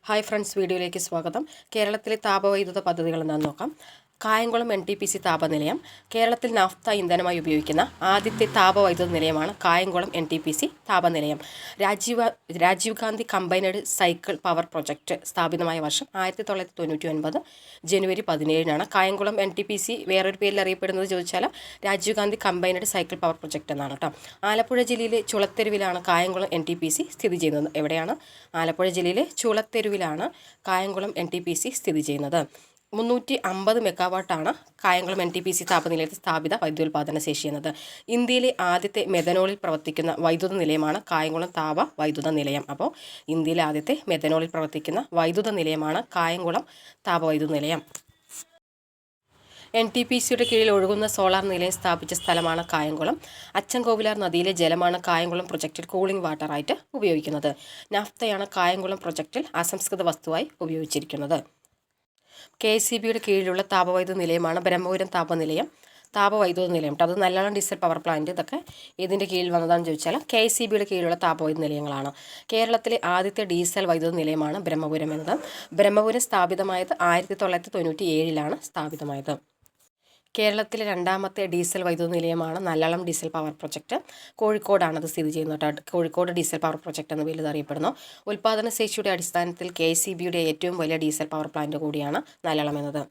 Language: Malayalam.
ഹായ് ഫ്രണ്ട്സ്, വീഡിയോയിലേക്ക് സ്വാഗതം. കേരളത്തിലെ താപവൈദ്യുത പദ്ധതികൾ എന്താണെന്ന് നോക്കാം. കായംകുളം NTPC താപനിലയം. കേരളത്തിൽ നാഫ്ത ഇന്ധനമായി ഉപയോഗിക്കുന്ന ആദ്യത്തെ താപവൈദ്യുത നിലയമാണ് കായംകുളം NTPC താപനിലയം. Rajiv Gandhi combined cycle power project സ്ഥാപിതമായ വർഷം 1999 ജനുവരി 17 കായംകുളം NTPC വേറൊരു പേരിൽ അറിയപ്പെടുന്നത് ചോദിച്ചാൽ Rajiv Gandhi combined cycle power project എന്നാണ് കേട്ടോ. ആലപ്പുഴ ജില്ലയിലെ ചുളത്തെരുവിലാണ് കായംകുളം NTPC സ്ഥിതി ചെയ്യുന്നത്. എവിടെയാണ്? ആലപ്പുഴ ജില്ലയിലെ ചുളത്തെരുവിലാണ് കായംകുളം NTPC സ്ഥിതി ചെയ്യുന്നത്. 350 മെഗാവാട്ടാണ് കായംകുളം NTPC താപനിലയത്തിൽ സ്ഥാപിത വൈദ്യുതോൽപാദന ശേഷി എന്നത്. ഇന്ത്യയിലെ ആദ്യത്തെ മെഥനോളിൽ പ്രവർത്തിക്കുന്ന വൈദ്യുത നിലയമാണ് കായംകുളം താപ വൈദ്യുത നിലയം. അപ്പോൾ ഇന്ത്യയിലെ ആദ്യത്തെ മെഥനോളിൽ പ്രവർത്തിക്കുന്ന വൈദ്യുത നിലയമാണ് കായംകുളം താപവൈദ്യുത നിലയം. NTPCയുടെ കീഴിൽ ഒഴുകുന്ന സോളാർ നിലയം സ്ഥാപിച്ച സ്ഥലമാണ് കായംകുളം. അച്ചൻകോവിലാർ നദിയിലെ ജലമാണ് കായംകുളം പ്രൊജക്റ്റിൽ കൂളിംഗ് വാട്ടറായിട്ട് ഉപയോഗിക്കുന്നത്. നാഫ്തയാണ് കായംകുളം പ്രൊജക്റ്റിൽ അസംസ്കൃത വസ്തുവായി ഉപയോഗിച്ചിരിക്കുന്നത്. KSEBയുടെ കീഴിലുള്ള താപവൈദ്യുത നിലയമാണ് ബ്രഹ്മപുരം താപവൈദ്യുത നിലയം. അത് നല്ലോണം ഡീസൽ പവർ പ്ലാന്റ് ഇതൊക്കെ ഇതിൻ്റെ കീഴിൽ വന്നതാണെന്ന് ചോദിച്ചാൽ KSEBയുടെ കീഴിലുള്ള താപവൈദ്യുത നിലയങ്ങളാണ്. കേരളത്തിലെ ആദ്യത്തെ ഡീസൽ വൈദ്യുത നിലയമാണ് ബ്രഹ്മപുരം എന്നത്. ബ്രഹ്മപുരം സ്ഥാപിതമായത് 1997 സ്ഥാപിതമായത്. കേരളത്തിലെ രണ്ടാമത്തെ ഡീസൽ വൈദ്യുത നിലയമാണ് നല്ലളം ഡീസൽ പവർ പ്രൊജക്റ്റ്. കോഴിക്കോടാണത് സ്ഥിതി ചെയ്യുന്നത്. കോഴിക്കോട് ഡീസൽ പവർ പ്രൊജക്റ്റ് എന്ന പേരിൽ അറിയപ്പെടുന്നു. ഉൽപ്പാദന ശേഷിയുടെ അടിസ്ഥാനത്തിൽ KSEBയുടെ ഏറ്റവും വലിയ ഡീസൽ പവർ പ്ലാന്റ് കൂടിയാണ് നല്ലളം എന്നത്.